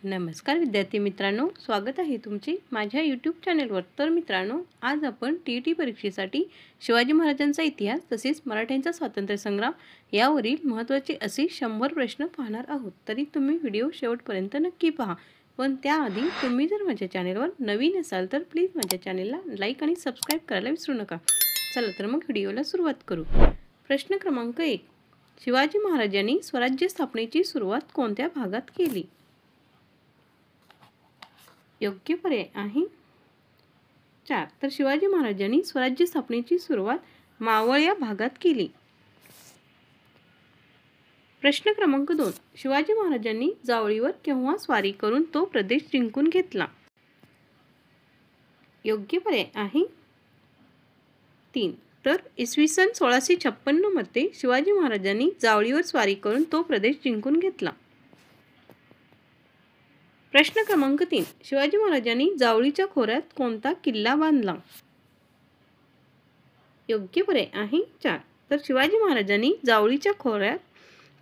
नमस्कार विद्यार्थी मित्रांनो, स्वागत आहे तुमचे माझ्या यूट्यूब चॅनलवर। तर मित्रांनो, आज आपण टी परीक्षेसाठी शिवाजी महाराजांचा इतिहास तसेच मराठ्यांचा स्वातंत्र्य संग्राम यावरील महत्त्वाचे असे 100 प्रश्न पाहणार आहोत। तरी तुम्ही व्हिडिओ शेवटपर्यंत नक्की पहा। पण त्याआधी तुम्ही जर माझ्या चॅनलवर नवीन असाल तर प्लीज माझ्या चॅनलला लाईक आणि सबस्क्राइब करायला विसरू नका। चला तर मग व्हिडिओला सुरुवात करू। प्रश्न क्रमांक 1, शिवाजी महाराजांनी स्वराज्य स्थापनेची सुरुवात कोणत्या भागात केली? योग्य पर्याय आहे 4। तर शिवाजी महाराजांनी स्वराज्य स्थापनेची सुरुवात मावळ या भागात केली। प्रश्न क्रमांक 2, शिवाजी महाराजांनी जावळीवर केव्हा स्वारी करून तो प्रदेश जिंकून घेतला? योग्य पर्याय आहे 3। तर इसवी सन 1656 मध्ये शिवाजी महाराजांनी जावळीवर स्वारी करून तो प्रदेश जिंकून घेतला। प्रश्न क्रमांक 3, शिवाजी महाराजांनी जावळीच्या खोऱ्यात कोणता किल्ला बांधला? योग्य पर्याय आहे 4। तर शिवाजी महाराजांनी जावळीच्या खोऱ्यात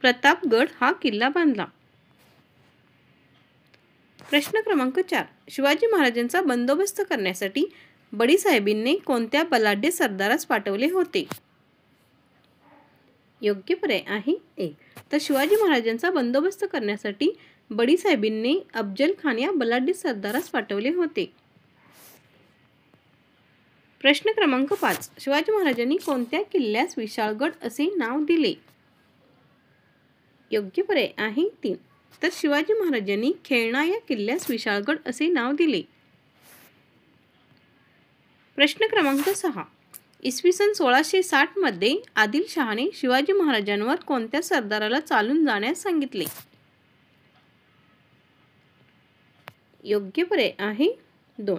प्रतापगड हा किल्ला बांधला। प्रश्न क्रमांक 4, शिवाजी महाराजांचा बंदोबस्त करण्यासाठी बडीसाहेबांनी कोणत्या बलाढ्य सरदारास पाठवले होते? योग्य पर्याय आहे 1। तर शिवाजी महाराजांचा बंदोबस्त करण्यासाठी बडीसाहेबांनी अफजल खान या बलाढ्य सरदारास पाठवले होते। प्रश्न क्रमांक 5, शिवाजी महाराजांनी कोणत्या किल्ल्यास विशाळगड असे नाव दिले? योग्य पर्याय आहे 3। तर शिवाजी महाराजांनी खेळणा या किल्ल्यास विशाळगड असे नाव दिले। प्रश्न क्रमांक 6, इसवी सन 1660 मध्ये आदिलशहाने शिवाजी महाराजांवर कोणत्या सरदाराला चालून जाण्यास सांगितले? योग्य पर्याय आहे 2।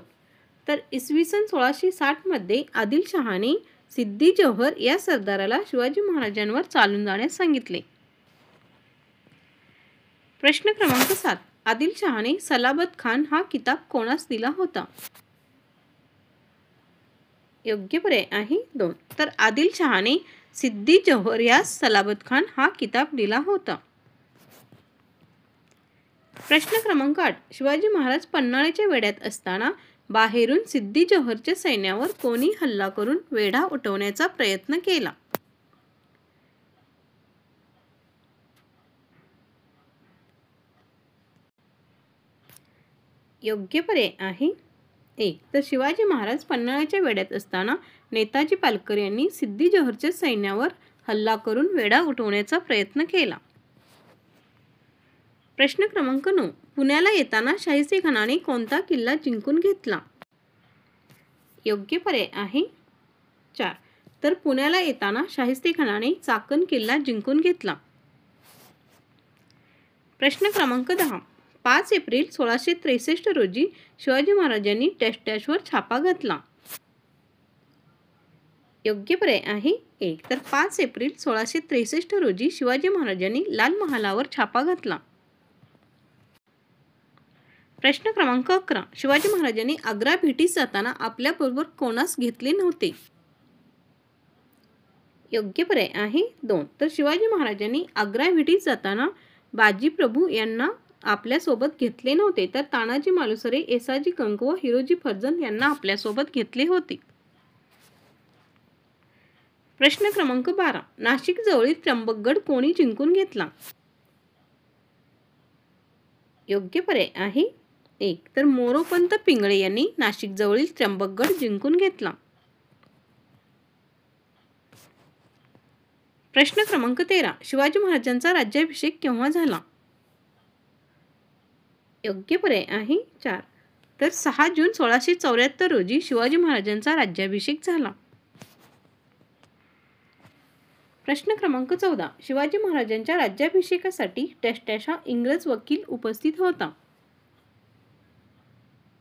तर इसवी सन 1660 मध्ये आदिलशहाने सिद्दी जोहर या सरदाराला शिवाजी महाराजांवर चालून जाण्यास सांगितले। प्रश्न क्रमांक 7, आदिलशहाने सलाबत खान हा किताब कोणास दिला होता? योग्य पर्याय आहे 2। तर आदिलशहाने सिद्दी जोहर यास सलाबत खान हा किताब दिला होता। प्रश्न क्रमांक 8, शिवाजी महाराज पन्हाळ्याच्या वेढ्यात असताना बाहेरून सिद्दी जोहरच्या सैन्यावर कोणी हल्ला करून वेढा उठवण्याचा प्रयत्न केला? योग्य पर्याय आहे 1। तर शिवाजी महाराज पन्हाळ्याच्या वेढ्यात असताना नेताजी पालकर यांनी सिद्दी जोहरच्या सैन्यावर हल्ला करून वेढा उठवण्याचा प्रयत्न केला। प्रश्न क्रमांक 9, पुण्याला येताना शाहिस्तेखानाने कोणता किल्ला जिंकून घेतला? योग्य पर्याय आहे 4। तर पुण्याला येताना शाहिस्तेखानाने चाकण किल्ला जिंकून घेतला। प्रश्न क्रमांक 10, 5 एप्रिल 1663 रोजी शिवाजी महाराजांनी डॅश डॅशवर छापा घातला। योग्य पर्याय आहे 1। तर 5 एप्रिल 1663 रोजी शिवाजी महाराजांनी लाल महालावर छापा घातला। प्रश्न क्रमांक 11, शिवाजी महाराजांनी आग्रा भेटीस जाताना आपल्याबरोबर कोणास घेतले नव्हते? योग्य पर्याय आहे 2। तर शिवाजी महाराजांनी आग्रा भेटीस जाताना बाजी प्रभू यांना आपल्यासोबत घेतले नव्हते, तर तानाजी मालुसरे, येसाजी कंक व हिरोजी फर्जंद यांना आपल्यासोबत घेतले होते। प्रश्न क्रमांक 12, नाशिक जवळील त्र्यंबकगड कोणी जिंकून घेतला? योग्य पर्याय आहे 1। तर मोरोपंत पिंगळे यांनी नाशिक जवळील त्र्यंबकगड जिंकून घेतला। प्रश्न क्रमांक 13, शिवाजी महाराजांचा राज्याभिषेक केव्हा झाला? योग्य पर्याय आहे 4। तर 6 जून 1674 रोजी शिवाजी महाराजांचा राज्याभिषेक झाला। प्रश्न क्रमांक 14, शिवाजी महाराजांच्या राज्याभिषेकासाठी डॅश डॅश हा इंग्रज वकील उपस्थित होता।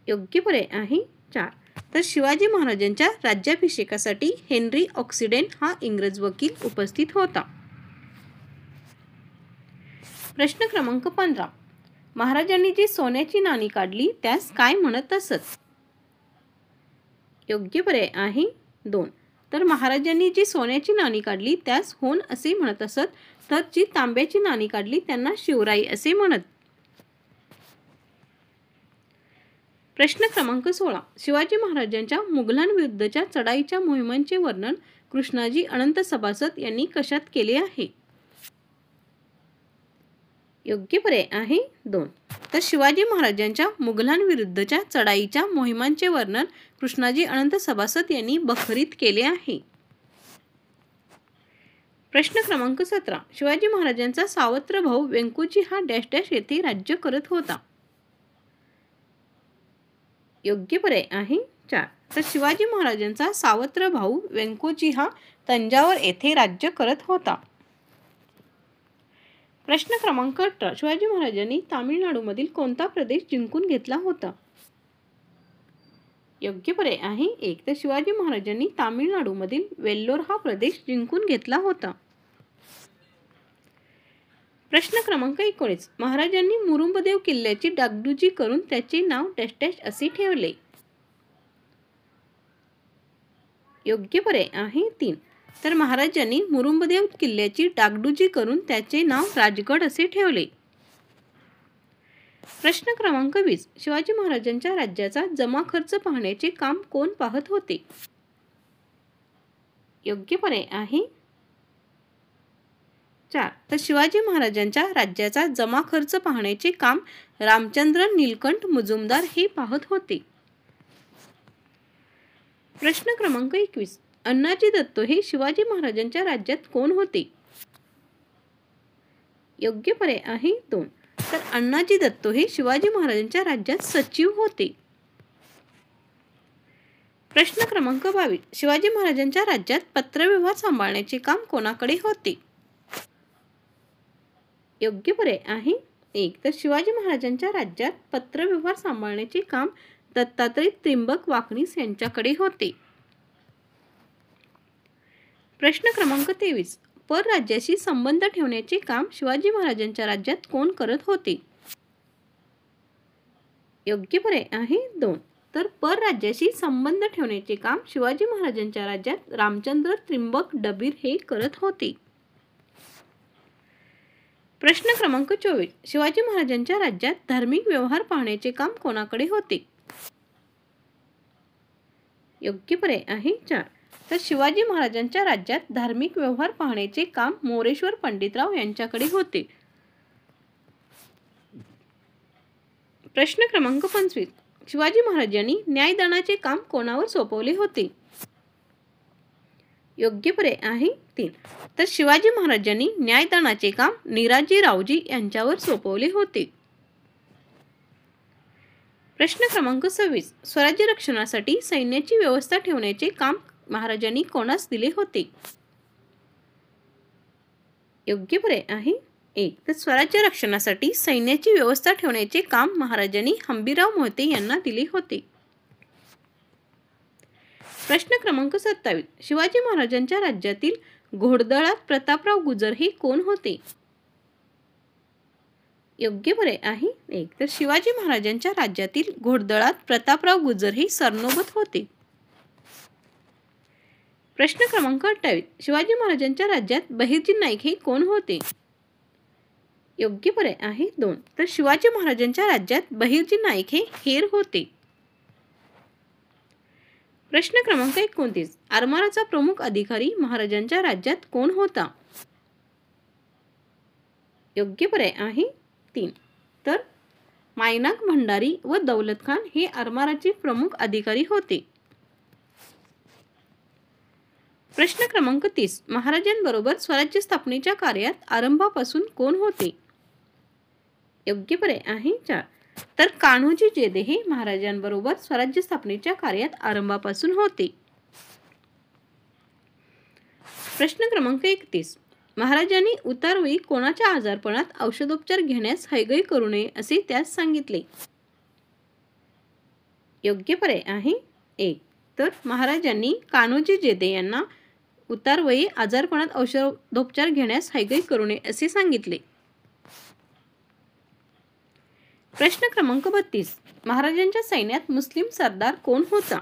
योग्य पर्याय आहे 4। तर शिवाजी महाराजांच्या राज्याभिषेकासाठी हेनरी ऑक्सिडेन हा इंग्रज वकील उपस्थित होता। प्रश्न क्रमांक 15, महाराजांनी जी सोन्याची नाणी काढली त्यास काय म्हणत असत? योग्य पर्याय आहे 2। तर महाराजांनी जी सोन्याची नाणी काढली त्यास होन असे म्हणत असत, तर जी तांब्याची नाणी काढली त्यांना शिवराई असे म्हणत। प्रश्न क्रमांक 16. शिवाजी महाराजांच्या मुघलांविरुद्धच्या चढाईच्या मोहिमांचे वर्णन कृष्णाजी अनंत सभासद यांनी कशात केले आहे? योग्य पर्याय आहे 2. तर शिवाजी महाराजांच्या मुघलांविरुद्धच्या चढाईच्या मोहिमांचे वर्णन कृष्णाजी अनंत सभासद यांनी बखरीत केले आहे. प्रश्न क्रमांक 17. शिवाजी महाराजांचा सावत्र भाऊ व्यंकोजी हा डॅश डॅश येथे राज्य करत होता. योग्य पर्याय आहे 4. तर शिवाजी महाराजांचा सावत्र भाऊ व्यंकोजी हा तंजावर येथे राज्य करत होता. प्रश्न क्रमांक 18. शिवाजी महाराजांनी तामिळनाडूमधील कोणता प्रदेश जिंकून घेतला होता? योग्य पर्याय आहे 1. तर शिवाजी महाराजांनी तामिळनाडूमधील वेल्लोर हा प्रदेश जिंकून घेतला होता. प्रश्न क्रमांक 19. महाराजांनी मुरुंबदेव किल्ल्याची डागडुजी करून त्याचे नाव डॅश डॅश असे ठेवले. योग्य पर्याय आहे 3. तर महाराजांनी मुरुंबदेव किल्ल्याची डागडुजी करून त्याचे नाव राजगड असे ठेवले. प्रश्न क्रमांक 20. शिवाजी महाराजांच्या राज्याचा जमा खर्च पाहण्याचे काम कोण पाहत होते? योग्य पर्याय आहे 4. तर शिवाजी महाराजांच्या राज्याचा जमा खर्च पाहण्याचे काम रामचंद्र नीलकंठ मुजुमदार हे पाहत होते. प्रश्न क्रमांक 21. अण्णाजी दत्त हे शिवाजी महाराजांच्या राज्यात कोण होते? योग्य पर्याय आहे 2. तर अण्णाजी दत्त हे शिवाजी महाराजांच्या राज्यात सचिव होते. प्रश्न क्रमांक 22. शिवाजी महाराजांच्या राज्यात पत्रव्यवहार सांभाळण्याचे काम कोणाकडे होते? योग्य पर्याय आहे 1. तर शिवाजी महाराजांच्या राज्यात पत्रव्यवहार सांभाळण्याचे काम दत्तात्रय त्रिंबक वाकणीस यांच्याकडे होते. प्रश्न क्रमांक 23. परराज्याशी संबंध ठेवण्याचे काम शिवाजी महाराजांच्या राज्यात कोण करत होते? योग्य पर्याय आहे 2. तर परराज्याशी संबंध ठेवण्याचे काम शिवाजी महाराजांच्या राज्यात रामचंद्र त्रिंबक डबीर हे करत होते. प्रश्न क्रमांक 24. शिवाजी महाराजांच्या राज्यात धार्मिक व्यवहार पाहण्याचे काम कोणाकडे होते? योग्य पर्याय आहे 4. तर शिवाजी महाराजांच्या राज्यात धार्मिक व्यवहार पाहण्याचे काम मोरेश्वर पंडितराव यांच्याकडे होते. प्रश्न क्रमांक 25. शिवाजी महाराजांनी न्यायदानाचे काम कोणावर सोपवले होते? योग्य पर्याय आहे 3. तर शिवाजी महाराजांनी न्यायदानाचे काम निराजी रावजी यांच्यावर सोपवले होते. प्रश्न क्रमांक 26. स्वराज्य रक्षणासाठी सैन्याची व्यवस्था ठेवण्याचे काम महाराजांनी कोणास दिले होते? योग्य पर्याय आहे 1. तर स्वराज्य रक्षणासाठी सैन्याची व्यवस्था ठेवण्याचे काम महाराजांनी हंबीरराव मोहिते यांना दिले होते. प्रश्न क्रमांक 27. शिवाजी महाराजांच्या राज्यातील घोडदळात प्रतापराव गुजर हे कोण होते? योग्य पर्याय आहे 1. तर शिवाजी महाराजांच्या राज्यातील घोडदळात प्रतापराव गुजर हे सरनोबत होते. प्रश्न क्रमांक 28. शिवाजी महाराजांच्या राज्यात बहिर्जी नाईक हे कोण होते? योग्य पर्याय आहे 2. तर शिवाजी महाराजांच्या राज्यात बहिर्जी नाईक हे हेर होते. प्रश्न क्रमांक 29. आरमाराचा प्रमुख अधिकारी महाराजांच्या राज्यात कोण होता? योग्य पर्याय आहे 3. तर मायनाक भंडारी व दौलत खान हे आरमाराचे प्रमुख अधिकारी होते. प्रश्न क्रमांक 30. महाराजांबरोबर स्वराज्य स्थापनेच्या कार्यात आरंभापासून कोण होते? योग्य पर्याय आहे 4. तर कान्होजी जेदे हे महाराजांबरोबर स्वराज्य स्थापनेच्या कार्यात आरंभापासून होते. प्रश्न क्रमांक 31. महाराजांनी उतारवेळी कोणाच्या आजारपणात औषधोपचार घेण्यास हयगय करू नये असे त्यास सांगितले? योग्य पर्याय आहे 1. तर महाराजांनी कान्होजी जेदे यांना उतारवयी आजारपणात औषधोपचार घेण्यास हयगय करू नये असे सांगितले. प्रश्न क्रमांक 32. महाराजांच्या सैन्यात मुस्लिम सरदार कोण होता?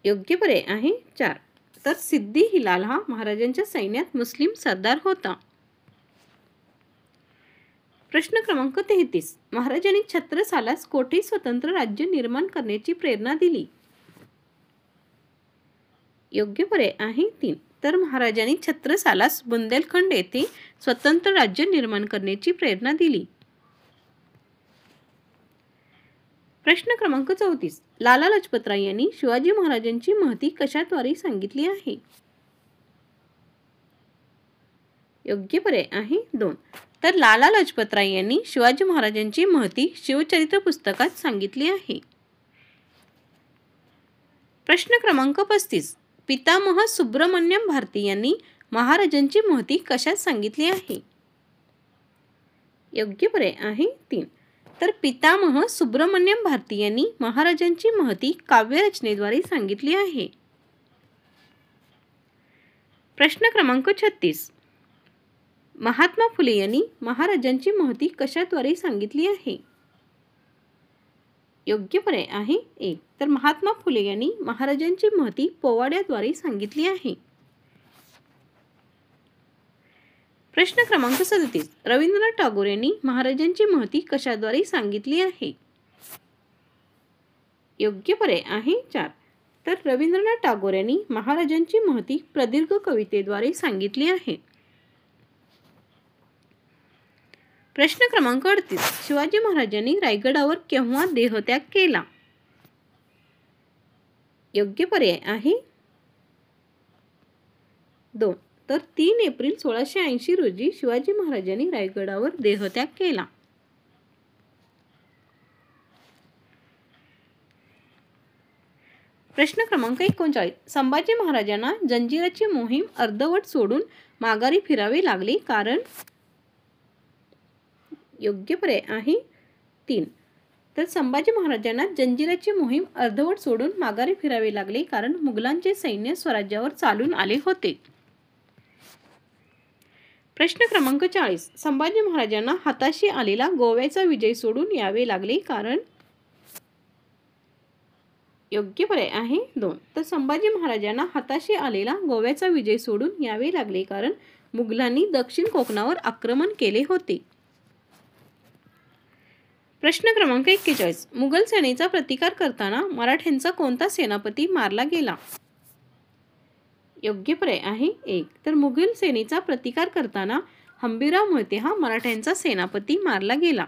योग्य पर्याय आहे 4. तर सिद्दी हिलाल हा महाराजांच्या सैन्यात मुस्लिम सरदार होता. प्रश्न क्रमांक 33. महाराजांनी छत्रसालास कोठे स्वतंत्र राज्य निर्माण करण्याची प्रेरणा दिली? योग्य पर्याय आहे 3. तर महाराजांनी छत्रसालास बुंदेलखंड येथे स्वतंत्र राज्य निर्माण करण्याची प्रेरणा दिली. प्रश्न क्रमांक 34. लाला लजपतराय यांनी शिवाजी महाराजांची महती कशाद्वारे सांगितली आहे? योग्य पर्याय आहे 2. तर लाला लजपतराय यांनी शिवाजी महाराजांची महती शिवचरित्र पुस्तकात सांगितली आहे. प्रश्न क्रमांक 35. पितामह सुब्रमण्यम भारती यांनी महाराजांची महती कशात सांगितली आहे? योग्य पर्याय आहे 3. तर पितामह सुब्रमण्यम भारती यांनी महाराजांची महती काव्यरचनेद्वारे सांगितली आहे. प्रश्न क्रमांक 36. महात्मा फुले यांनी महाराजांची महती कशाद्वारे सांगितली आहे? योग्य पर्याय आहे 1. तर महात्मा फुले यांनी महाराजांची महती पोवाड्याद्वारे सांगितली आहे. प्रश्न क्रमांक 37. रवींद्रनाथ टागोर यांनी महाराजांची महती कशाद्वारे सांगितली आहे? योग्य पर्याय आहे 4. तर रवींद्रनाथ टागोर यांनी महाराजांची महती प्रदीर्घ कवितेद्वारे सांगितली आहे. प्रश्न क्रमांक 38. शिवाजी महाराजांनी रायगडावर केव्हा देहत्याग केला? योग्य पर्याय आहे 2. तर 3 एप्रिल 1680 रोजी शिवाजी महाराजांनी रायगडावर देहत्याग केला. प्रश्न क्रमांक 39. संभाजी महाराजांना जंजिराची मोहीम अर्धवट सोडून माघारी फिरावे लागले कारण? योग्य पर्याय आहे 3. तर संभाजी महाराजांना जंजिराची मोहीम अर्धवट सोडून माघारी फिरावे लागले कारण मुघलांचे सैन्य स्वराज्यावर चालून आले होते. प्रश्न क्रमांक 40. संभाजी महाराजांना हाताशी आलेला गोव्याचा विजय सोडून यावे लागले कारण? योग्य पर्याय आहे 2. तर संभाजी महाराजांना हाताशी आलेला गोव्याचा विजय सोडून यावे लागले कारण मुघलांनी दक्षिण कोकणावर आक्रमण केले होते. प्रश्न क्रमांक 41. मुघल सेनेचा प्रतिकार करताना मराठ्यांचा कोणता सेनापती मारला गेला? योग्य पर्याय आहे 1. तर मुघल सेनेचा प्रतिकार करताना हंबीरराव मोहिते हा मराठ्यांचा सेनापती मारला गेला.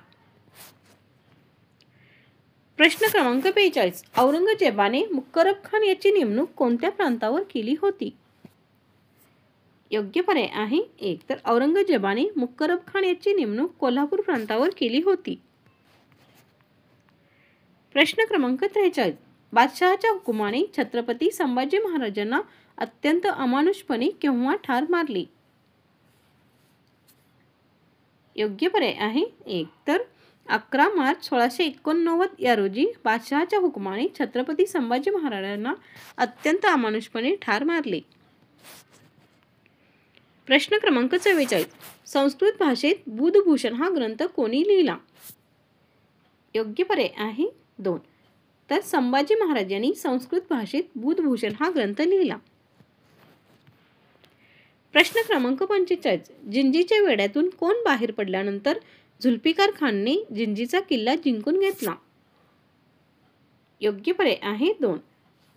प्रश्न क्रमांक 42. औरंगजेबाने मुक्करब खान याची नेमणूक कोणत्या प्रांतावर केली होती? योग्य पर्याय आहे 1. तर औरंगजेबाने मुक्करब खान याची नेमणूक कोल्हापूर प्रांतावर केली होती. प्रश्न क्रमांक 43. बादशहाच्या हुकुमाने छत्रपती संभाजी महाराजांना अत्यंत अमानुषपणे केव्हा ठार मारले? योग्य पर्याय आहे 1. तर 11 मार्च 1689 या रोजी बादशहाच्या हुकुमाने छत्रपती संभाजी महाराजांना अत्यंत अमानुषपणे ठार मारले. प्रश्न क्रमांक 44. संस्कृत भाषेत बुधभूषण हा ग्रंथ कोणी लिहिला? योग्य पर्याय आहे 2. तर संभाजी महाराजांनी संस्कृत भाषेत बुधभूषण हा ग्रंथ लिहिला. प्रश्न क्रमांक 45. जिंजीच्या वेढ्यातून कोण बाहेर पडल्यानंतर झुल्फिकार खानने जिंजीचा किल्ला जिंकून घेतला? योग्य पर्याय आहे 2.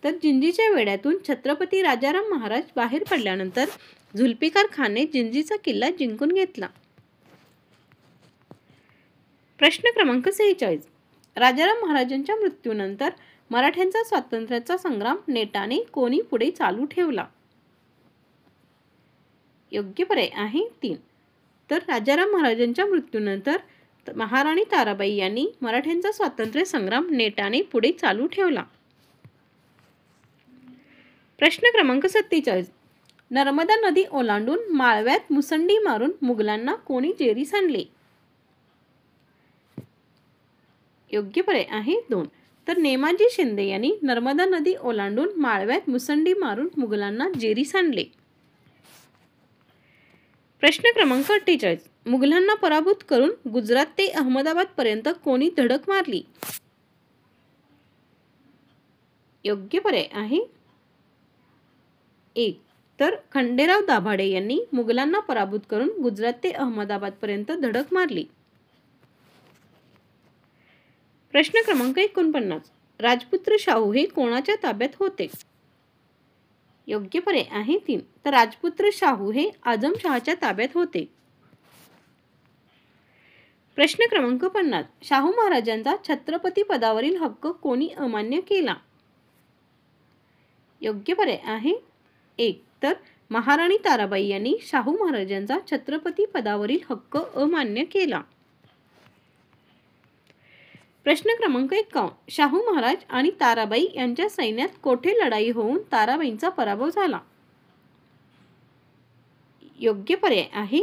तर जिंजीच्या वेढ्यातून छत्रपती राजाराम महाराज बाहेर पडल्यानंतर झुल्फिकार खानने जिंजीचा किल्ला जिंकून घेतला. प्रश्न क्रमांक 46. राजाराम महाराजांच्या मृत्यूनंतर मराठ्यांचा स्वातंत्र्याचा संग्राम नेटाने कोणी पुढे चालू ठेवला? योग्य पर्याय आहे 3. तर राजाराम महाराजांच्या मृत्यूनंतर महाराणी ताराबाई यांनी मराठ्यांचा स्वातंत्र्य संग्राम नेटाने पुढे चालू ठेवला. प्रश्न क्रमांक 47. नर्मदा नदी ओलांडून माळव्यात मुसंडी मारून मुघलांना कोणी जेरीस आणले? योग्य पर्याय आहे 2. तर नेमाजी शिंदे यांनी नर्मदा नदी ओलांडून माळव्यात मुसंडी मारून मुघलांना जेरीस आणले. प्रश्न क्रमांक 48. मुघलांना पराभूत करून गुजरात ते अहमदाबाद पर्यंत कोणी धडक मारली? योग्य पर्याय आहे 1. तर खंडेराव दाभाडे यांनी मुघलांना पराभूत करून गुजरात ते अहमदाबाद पर्यंत धडक मारली. प्रश्न क्रमांक 49. राजपुत्र शाहू हे कोणाच्या ताब्यात होते? योग्य पर्याय आहे 3. तर राजपुत्र शाहू हे आझमशहाच्या ताब्यात होते. प्रश्न क्रमांक 50. शाहू महाराजांचा छत्रपती पदावरील हक्क कोणी अमान्य केला? योग्य पर्याय आहे 1. तर महाराणी ताराबाई यांनी शाहू महाराजांचा छत्रपती पदावरील हक्क अमान्य केला. प्रश्न क्रमांक 51. शाहू महाराज आणि ताराबाई यांच्या सैन्यात कोठे लढाई होऊन ताराबाईंचा पराभव झाला? योग्य पर्याय आहे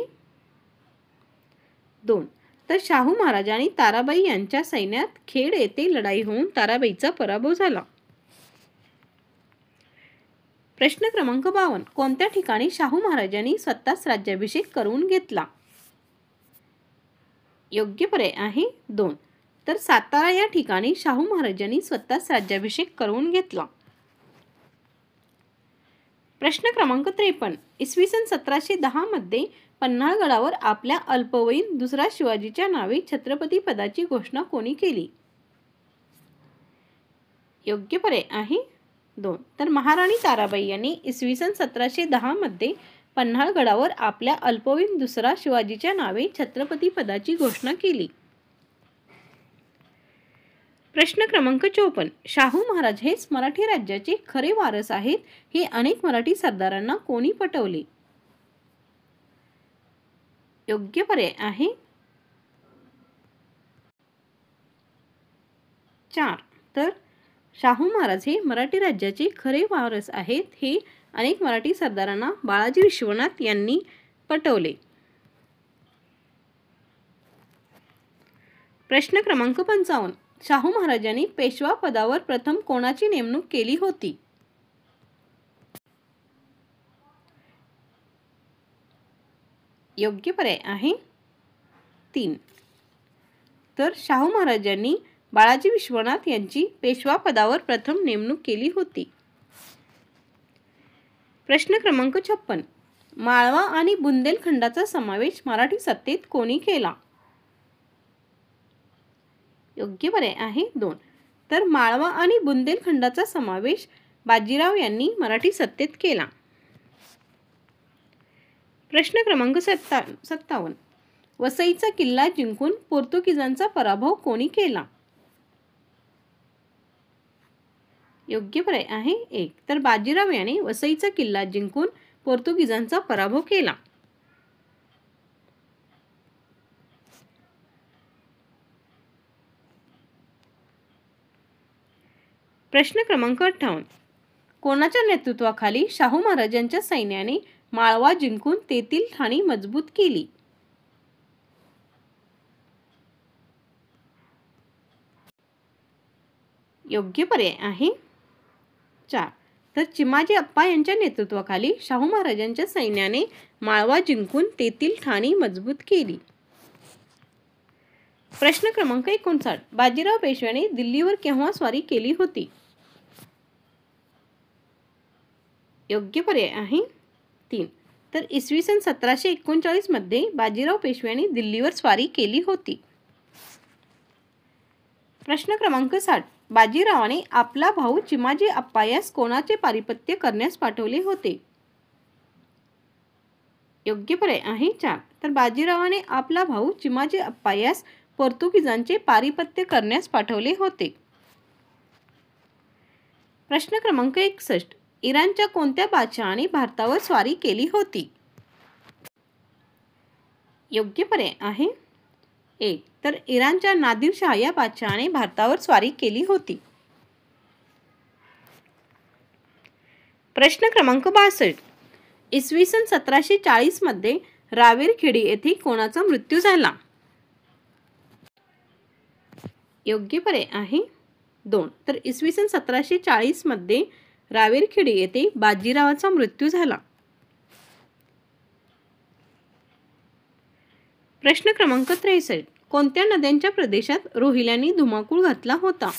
2. तर शाहू महाराज आणि ताराबाई यांच्या सैन्यात खेड येथे लढाई होऊन ताराबाईचा पराभव झाला. प्रश्न क्रमांक 52. कोणत्या ठिकाणी शाहू महाराजांनी स्वतःच राज्याभिषेक करून घेतला? योग्य पर्याय आहे 2. तर सातारा या ठिकाणी शाहू महाराजांनी स्वतःच राज्याभिषेक करून घेतला. प्रश्न क्रमांक 53. इसवी सन 1710 मध्ये पन्हाळगडावर आपल्या अल्पवयीन दुसरा शिवाजीच्या नावे छत्रपती पदाची घोषणा कोणी केली? योग्य पर्याय आहे 2. तर महाराणी ताराबाई यांनी इसवी सन 1710 मध्ये पन्हाळगडावर आपल्या अल्पवयीन दुसरा शिवाजीच्या नावे छत्रपती पदाची घोषणा केली. प्रश्न क्रमांक 54. शाहू महाराज हेच मराठी राज्याचे खरे वारस आहेत हे अनेक मराठी सरदारांना कोणी पटवले? योग्य पर्याय आहे 4. तर शाहू महाराज हे मराठी राज्याचे खरे वारस आहेत हे अनेक मराठी सरदारांना बाळाजी विश्वनाथ यांनी पटवले. प्रश्न क्रमांक 55. शाहू महाराजांनी पेशवा पदावर प्रथम कोणाची नेमणूक केली होती? योग्य पर्याय आहे 3. तर शाहू महाराजांनी बाळाजी विश्वनाथ यांची पेशवा पदावर प्रथम नेमणूक केली होती. प्रश्न क्रमांक 56. माळवा आणि बुंदेलखंडाचा समावेश मराठी सत्तेत कोणी केला? योग्य पर्याय आहे 2. तर माळवा आणि बुंदेलखंडाचा समावेश बाजीराव यांनी मराठी सत्तेत केला. प्रश्न क्रमांक 57. वसईचा किल्ला जिंकून पोर्तुगीजांचा पराभव कोणी केला? योग्य पर्याय आहे 1. तर बाजीराव यांनी वसईचा किल्ला जिंकून पोर्तुगीजांचा पराभव केला. प्रश्न क्रमांक 58. कोणाच्या नेतृत्वाखाली शाहू महाराजांच्या सैन्याने माळवा जिंकून तेथील ठाणी मजबूत केली? योग्य पर्याय आहे 4. तर चिमाजी अप्पा यांच्या नेतृत्वाखाली शाहू महाराजांच्या सैन्याने माळवा जिंकून तेथील ठाणी मजबूत केली. प्रश्न क्रमांक 59. बाजीराव पेशव्याने दिल्लीवर केव्हा स्वारी केली होती? योग्य पर्याय आहे 3. तर इसवी सन 1739 मध्ये बाजीराव पेशव्याने दिल्लीवर स्वारी केली होती. प्रश्न क्रमांक 60. बाजीरावाने आपला भाऊ चिमाजी अप्पा यास कोणाचे पारिपत्य करण्यास पाठवले होते? योग्य पर्याय आहे 4. तर बाजीरावाने आपला भाऊ चिमाजी अप्पा यास पोर्तुगीजांचे पारिपत्य करण्यास पाठवले होते. प्रश्न क्रमांक 61. इराणच्या कोणत्या बादशहाने भारतावर स्वारी केली होती? योग्य पर्याय आहे 1. तर इराणच्या नादिरशाह या बादशहाने भारतावर स्वारी केली होती. प्रश्न क्रमांक 62. इसवी सन 1740 मध्ये रावेरखेडी येथे कोणाचा मृत्यू झाला? योग्य पर्याय आहे 2. तर इसवी सन 1740 मध्ये रावेरखेडी येथे बाजीरावाचा मृत्यू झाला. प्रश्न क्रमांक 63. कोणत्या नद्यांच्या प्रदेशात रोहिल्यांनी धुमाकूळ घातला होता?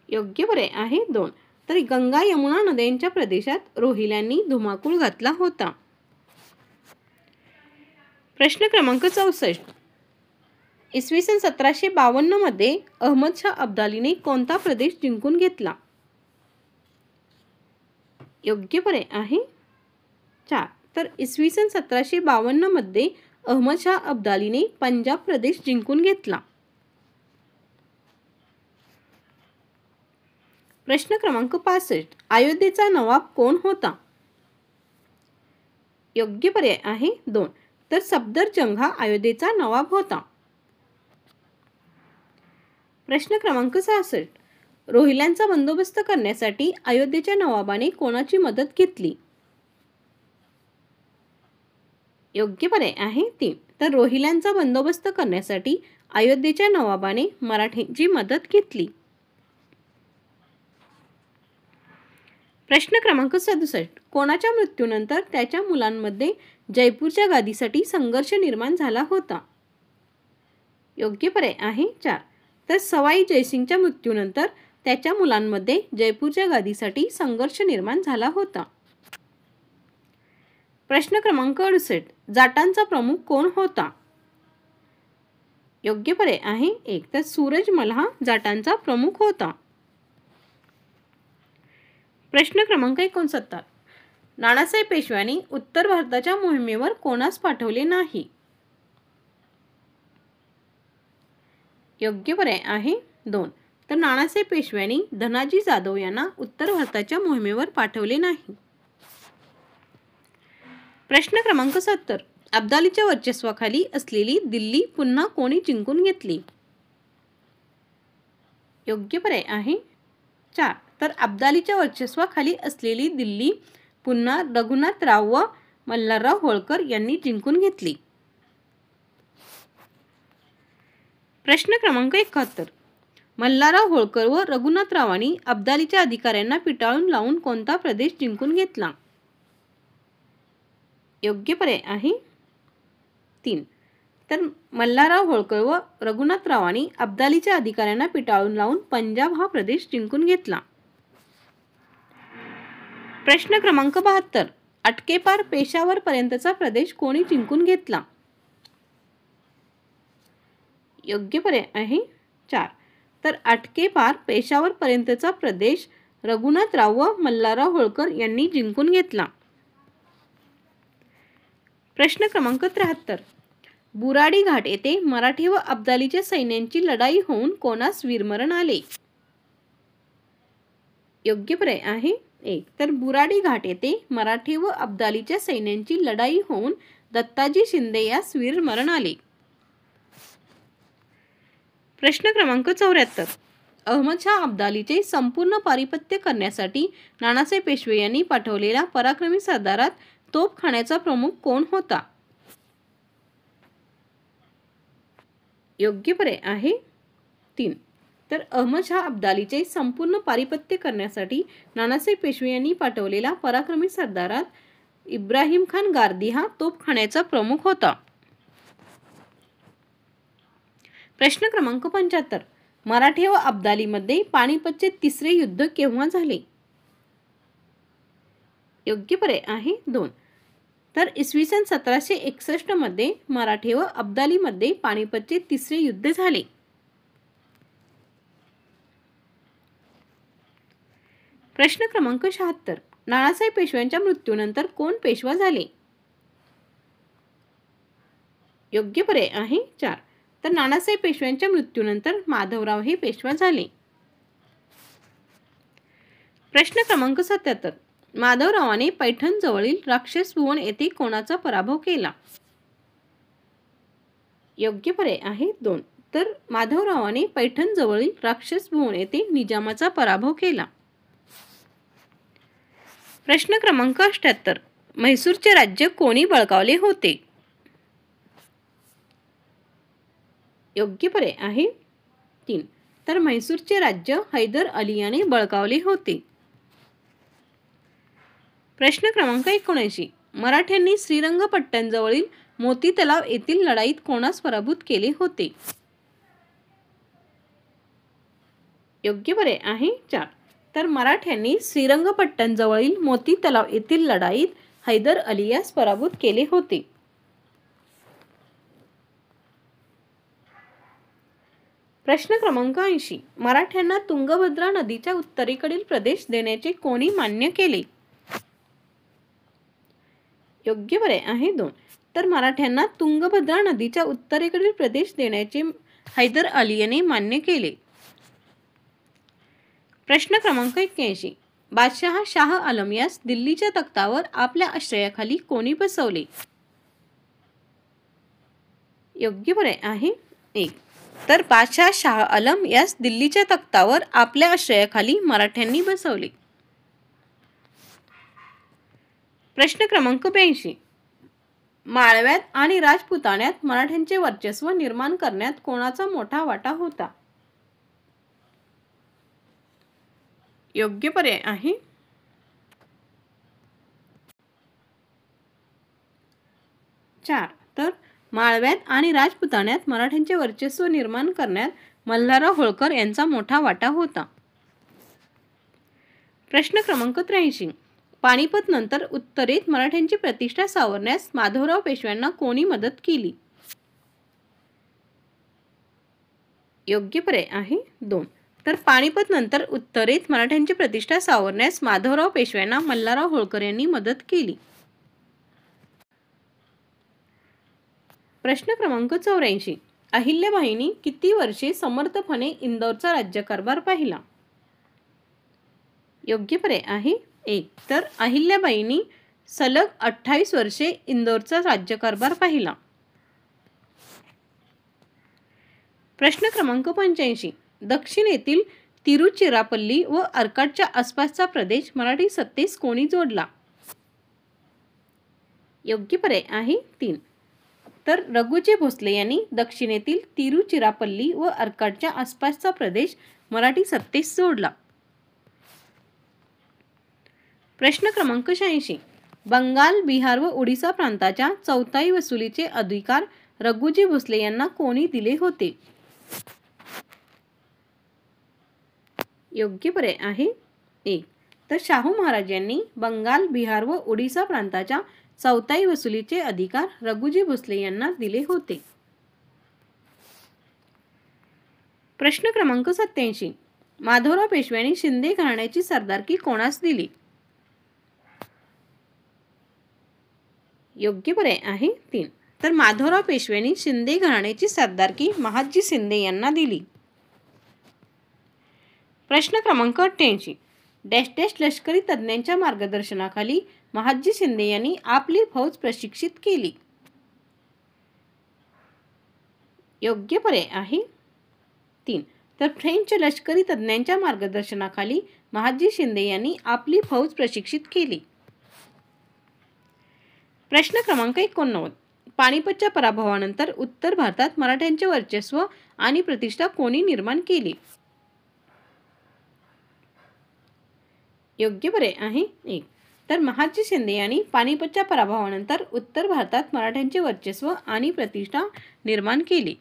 योग्य पर्याय आहे 2. तर गंगा यमुना नद्यांच्या प्रदेशात रोहिल्यांनी धुमाकूळ घातला होता. प्रश्न क्रमांक 64. इसवी सन 1752 मध्ये अहमदशाह अब्दालीने कोणता प्रदेश जिंकून घेतला? योग्य पर्याय आहे 4. तर इसवी सन 1752 मध्ये अहमदशाह अब्दालीने पंजाब प्रदेश जिंकून घेतला. प्रश्न क्रमांक 65. अयोध्येचा नवाब कोण होता? योग्य पर्याय आहे 2. तर सफदरजंग हा अयोध्येचा नवाब होता. प्रश्न क्रमांक 66. रोहिल्यांचा बंदोबस्त करण्यासाठी अयोध्येच्या नवाबाने कोणाची मदत घेतली? योग्य पर्याय आहे 3. तर रोहिल्यांचा बंदोबस्त करण्यासाठी अयोध्येच्या नवाबाने मराठ्यांची मदत घेतली. प्रश्न क्रमांक 67. कोणाच्या मृत्यूनंतर त्याच्या मुलांमध्ये जयपूरच्या गादीसाठी संघर्ष निर्माण झाला होता? योग्य पर्याय आहे 4. तर सवाई जयसिंगच्या मृत्यूनंतर त्याच्या मुलांमध्ये जयपूरच्या गादीसाठी संघर्ष निर्माण झाला होता. प्रश्न क्रमांक 68. जाटांचा प्रमुख कोण होता? योग्य पर्याय आहे 1. तर सूरजमल हा जाटांचा प्रमुख होता. प्रश्न क्रमांक 69. नानासाहेब पेशव्यांनी उत्तर भारताच्या मोहिमेवर कोणास पाठवले नाही? योग्य पर्याय आहे 2. तर नानासाहेब पेशव्यांनी धनाजी जाधव यांना उत्तर भारताच्या मोहिमेवर पाठवले नाही. प्रश्न क्रमांक 70. अब्दालीच्या वर्चस्वाखाली असलेली दिल्ली पुन्हा कोणी जिंकून घेतली? योग्य पर्याय आहे 4. तर अब्दालीच्या वर्चस्वाखाली असलेली दिल्ली पुन्हा रघुनाथराव व मल्हारराव होळकर यांनी जिंकून घेतली. प्रश्न क्रमांक 71. मल्हारराव होळकर व रघुनाथरावांनी अब्दालीच्या अधिकाऱ्यांना पिटाळून लावून कोणता प्रदेश जिंकून घेतला? योग्य पर्याय आहे 3. तर मल्हारराव होळकर व रघुनाथरावांनी अब्दालीच्या अधिकाऱ्यांना पिटाळून लावून पंजाब हा प्रदेश जिंकून घेतला. प्रश्न क्रमांक 72. अटकेपार पेशावर पर्यंतचा प्रदेश कोणी जिंकून घेतला? योग्य पर्याय आहे 4. तर अटकेपार पेशावर पर्यंतचा प्रदेश रघुनाथराव व मल्हारराव होळकर यांनी जिंकून घेतला. प्रश्न क्रमांक 73. बुराडी घाट येथे मराठी व अब्दालीच्या सैन्यांची लढाई होऊन कोणास वीरमरण आले? योग्य पर्याय आहे 1. तर बुराडी घाट येथे मराठी व अब्दालीच्या सैन्यांची लढाई होऊन दत्ताजी शिंदे यास वीरमरण आले. प्रश्न क्रमांक 74. अहमदशाह अब्दालीचे संपूर्ण पारिपत्य करण्यासाठी नानासाहेब पेशवे यांनी पाठवलेल्या पराक्रमी सरदारात तोफखान्याचा प्रमुख कोण होता? योग्य पर्याय आहे 3. तर अहमदशाह अब्दालीचे संपूर्ण पारिपत्य करण्यासाठी नानासाहेब पेशवे यांनी पाठवलेला पराक्रमी सरदारात इब्राहिम खान गारदी हा तोफखान्याचा प्रमुख होता. प्रश्न क्रमांक 75. मराठे व अब्दालीमध्ये पानिपतचे तिसरे युद्ध केव्हा झाले? योग्य पर्याय आहे 2. तर इसवी सन 1761 मध्ये मराठे व अब्दालीमध्ये पानिपतचे तिसरे युद्ध झाले. प्रश्न क्रमांक 76. नानासाहेब पेशव्यांच्या मृत्यूनंतर कोण पेशवा झाले? योग्य पर्याय आहे 4. तर नानासाहेब पेशव्यांच्या मृत्यूनंतर माधवराव हे पेशवा झाले. प्रश्न क्रमांक 77. माधवरावाने पैठण जवळील राक्षस भुवन येथे कोणाचा पराभव केला? योग्य पर्याय आहे 2. तर माधवरावाने पैठण जवळील राक्षस भुवन येथे निजामाचा पराभव केला. प्रश्न क्रमांक 78. म्हैसूरचे राज्य कोणी बळकावले होते? योग्य पर्याय आहे 3. तर म्हैसूरचे राज्य हैदर अली याने बळकावले होते. प्रश्न क्रमांक 79. मराठ्यांनी श्रीरंगपट्ट्णजवळील मोती तलाव येथील लढाईत कोणास पराभूत केले होते? योग्य पर्याय आहे 4. तर मराठ्यांनी श्रीरंगपट्ट्णजवळील मोती तलाव येथील लढाईत हैदर अली यास पराभूत केले होते. प्रश्न क्रमांक 80. मराठ्यांना तुंगभद्रा नदीच्या उत्तरेकडील प्रदेश देण्याचे कोणी मान्य केले? योग्य पर्याय आहे 2. तर मराठ्यांना तुंगभद्रा नदीच्या उत्तरेकडील प्रदेश देण्याचे हैदर अली यांनी मान्य केले. प्रश्न क्रमांक 81. बादशहा शाह आलम यास दिल्लीच्या तख्तावर आपल्या आश्रयाखाली कोणी बसवले? योग्य पर्याय आहे 1. तर बादशहा शाह आलम यास दिल्लीच्या तख्तावर आपल्या आश्रयाखाली मराठ्यांनी बसवले. प्रश्न क्रमांक 82. माळव्यात आणि राजपुतान्यात मराठ्यांचे वर्चस्व निर्माण करण्यात कोणाचा मोठा वाटा होता? योग्य पर्याय आहे 4. तर माळव्यात आणि राजपुतान्यात मराठ्यांचे वर्चस्व निर्माण करण्यात मल्हारराव होळकर यांचा मोठा वाटा होता. प्रश्न क्रमांक 83. पानिपत नंतर उत्तरेत मराठ्यांची प्रतिष्ठा सावरण्यास माधवराव पेशव्यांना कोणी मदत केली? योग्य पर्याय आहे 2. तर पानिपत नंतर उत्तरेत मराठ्यांची प्रतिष्ठा सावरण्यास माधवराव पेशव्यांना मल्हारराव होळकर यांनी मदत केली. प्रश्न क्रमांक 84. अहिल्याबाईंनी किती वर्षे समर्थपणे इंदौरचा राज्यकारभार पाहिला? योग्य पर्याय आहे 1. तर अहिल्याबाईंनी सलग 28 वर्षे इंदौरचा राज्यकारभार पाहिला. प्रश्न क्रमांक 85. दक्षिणेतील तिरुचिरापल्ली व अर्काटच्या आसपासचा प्रदेश मराठी सत्तेस कोणी जोडला? योग्य पर्याय आहे 3. तर रघुजी भोसले यांनी दक्षिणेतील तिरुचिरापल्ली व अर्काटच्या आसपासचा प्रदेश मराठी सत्तेस जोडला. प्रश्न क्रमांक 86. बंगाल, बिहार व ओडिसा प्रांताच्या चौथाई वसुलीचे अधिकार रघुजी भोसले यांना कोणी दिले होते? योग्य पर्याय आहे 1. तर शाहू महाराज यांनी बंगाल, बिहार व ओडिसा प्रांताच्या चौथाई वसुलीचे अधिकार रघुजी भोसले यांना दिले होते. प्रश्न क्रमांक 87. माधवराव पेशव्यांनी शिंदे घराण्याची सरदारकी कोणास दिली? योग्य पर्याय आहे 3. तर माधवराव पेशव्यांनी शिंदे घराण्याची सरदारकी महादजी शिंदे यांना दिली. प्रश्न क्रमांक 88. डॅश डॅश लष्करी तज्ञांच्या मार्गदर्शनाखाली महादजी शिंदे यांनी आपली फौज प्रशिक्षित केली? योग्य पर्याय आहे 3. तर फ्रेंच लष्करी तज्ञांच्या मार्गदर्शनाखाली महादजी शिंदे यांनी आपली फौज प्रशिक्षित केली. प्रश्न क्रमांक 89. पानिपतच्या पराभवानंतर उत्तर भारतात मराठ्यांचे वर्चस्व आणि प्रतिष्ठा कोणी निर्माण केली? योग्य पर्याय आहे 1. तर महादजी शिंदे यांनी पानिपतच्या पराभवानंतर उत्तर भारतात मराठ्यांचे वर्चस्व आणि प्रतिष्ठा निर्माण केली.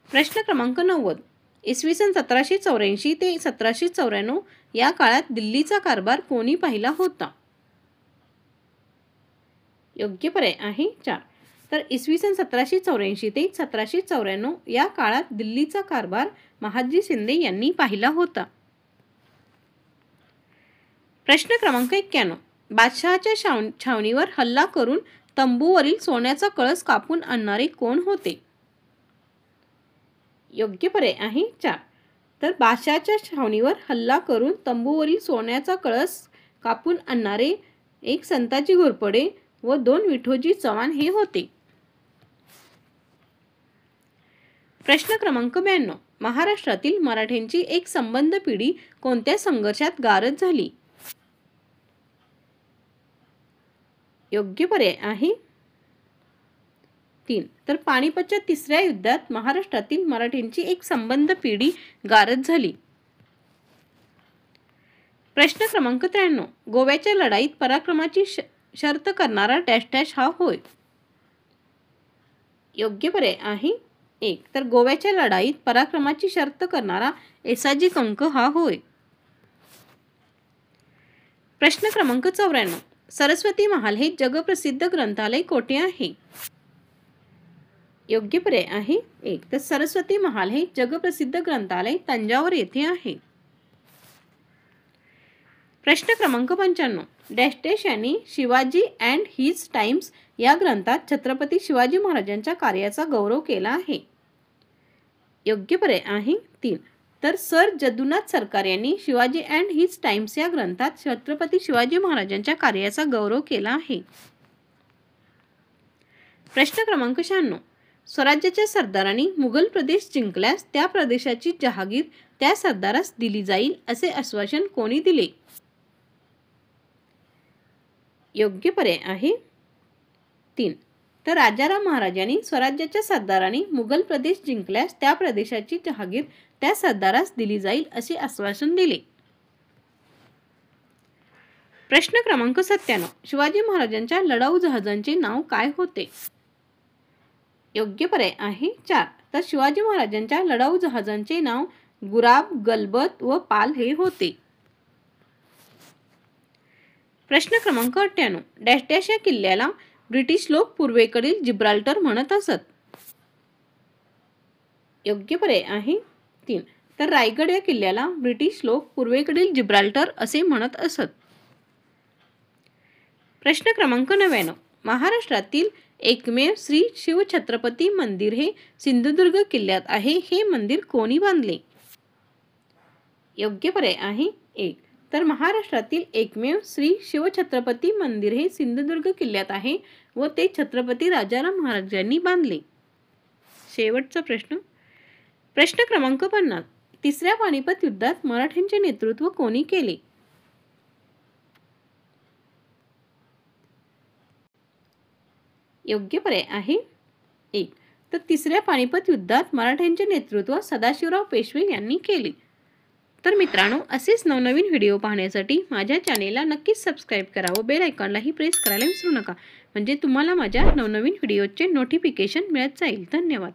प्रश्न क्रमांक 90. इसवी सन 1784 ते 1794 या काळात दिल्लीचा कारभार कोणी पाहिला होता? योग्य पर्याय आहे 4. तर इसवी सन 1784 ते 1794 या काळात दिल्लीचा कारभार महादजी शिंदे यांनी पाहिला होता. प्रश्न क्रमांक 91. बादशहाच्या छावणीवर हल्ला करून तंबूवरील सोन्याचा कळस कापून आणणारे कोण होते? योग्य पर्याय आहे 4. तर बादशहाच्या छावणीवर हल्ला करून तंबूवरील सोन्याचा कळस कापून आणणारे एक संताजी घोरपडे व 2 विठोजी चव्हाण हे होते. प्रश्न क्रमांक 92. महाराष्ट्रातील मराठ्यांची एक संबंध पिढी कोणत्या संघर्षात गारद झाली? योग्य पर्याय आहे 3. तर पानिपतच्या तिसऱ्या युद्धात महाराष्ट्रातील मराठ्यांची एक संबंध पिढी गारद झाली. प्रश्न क्रमांक 93. गोव्याच्या लढाईत पराक्रमाची शर्त करणारा डॅश डॅश हा होय? योग्य पर्याय आहे 1. तर गोव्याच्या लढाईत पराक्रमाची शर्त करणारा येसाजी कंक हा होय. प्रश्न क्रमांक 94. सरस्वती महाल हे जगप्रसिद्ध ग्रंथालय कोठे आहे? योग्य पर्याय आहे 1. तर सरस्वती महाल हे जगप्रसिद्ध ग्रंथालय तंजावर येथे आहे. प्रश्न क्रमांक 95. डॅश डॅश यांनी शिवाजी अँड हिज टाइम्स या ग्रंथात छत्रपती शिवाजी महाराजांच्या कार्याचा गौरव केला आहे. योग्य पर्याय आहे 3. तर सर जदुनाथ सरकार यांनी शिवाजी अँड हिज टाइम्स या ग्रंथात छत्रपती शिवाजी महाराजांच्या कार्याचा गौरव केला आहे. प्रश्न क्रमांक 96. स्वराज्याच्या सरदारांनी मुघल प्रदेश जिंकल्यास त्या प्रदेशाची जहागीर त्या सरदारास दिली जाईल असे आश्वासन कोणी दिले. योग्य पर्याय आहे 3. तर राजाराम महाराजांनी स्वराज्याच्या सरदारांनी मुघल प्रदेश जिंकल्यास त्या प्रदेशाची जहागीर त्या सरदारास दिली जाईल असे आश्वासन दिले. प्रश्न क्रमांक 97. शिवाजी महाराजांच्या लढाऊ जहाजांचे नाव काय होते. योग्य पर्याय आहे 4. तर शिवाजी महाराजांच्या लढाऊ जहाजांचे नाव गुराब, गलबत व पाल हे होते. प्रश्न क्रमांक 98. डॅश डॅश या किल्ल्याला ब्रिटिश लोक पूर्वेकडील जिब्राल्टर म्हणत असत. योग्य पर्याय आहे 3. तर रायगड या किल्ल्याला ब्रिटिश लोक पूर्वेकडील जिब्राल्टर असे म्हणत असत. प्रश्न क्रमांक 99. महाराष्ट्रातील एकमेव श्री शिवछत्रपती मंदिर हे सिंधुदुर्ग किल्ल्यात आहे. हे मंदिर कोणी बांधले. योग्य पर्याय आहे 1. तर महाराष्ट्रातील एकमेव श्री शिवछत्रपती मंदिर हे सिंधुदुर्ग किल्ल्यात आहे व ते छत्रपती राजाराम महाराजांनी बांधले. शेवटचा प्रश्न. प्रश्न क्रमांक 50. तिसऱ्या पानिपत युद्धात मराठ्यांचे नेतृत्व कोणी केले. योग्य पर्याय आहे 1. तर तिसऱ्या पानिपत युद्धात मराठ्यांचे नेतृत्व सदाशिवराव पेशवे यांनी केले. तर मित्रांनो, असेच नवनवीन व्हिडिओ पाहण्यासाठी माझ्या चॅनेलला नक्कीच सबस्क्राईब करा व बेल आयकॉनलाही प्रेस करायला विसरू नका, म्हणजे तुम्हाला माझ्या नवनवीन व्हिडिओचे नोटिफिकेशन मिळत जाईल. धन्यवाद.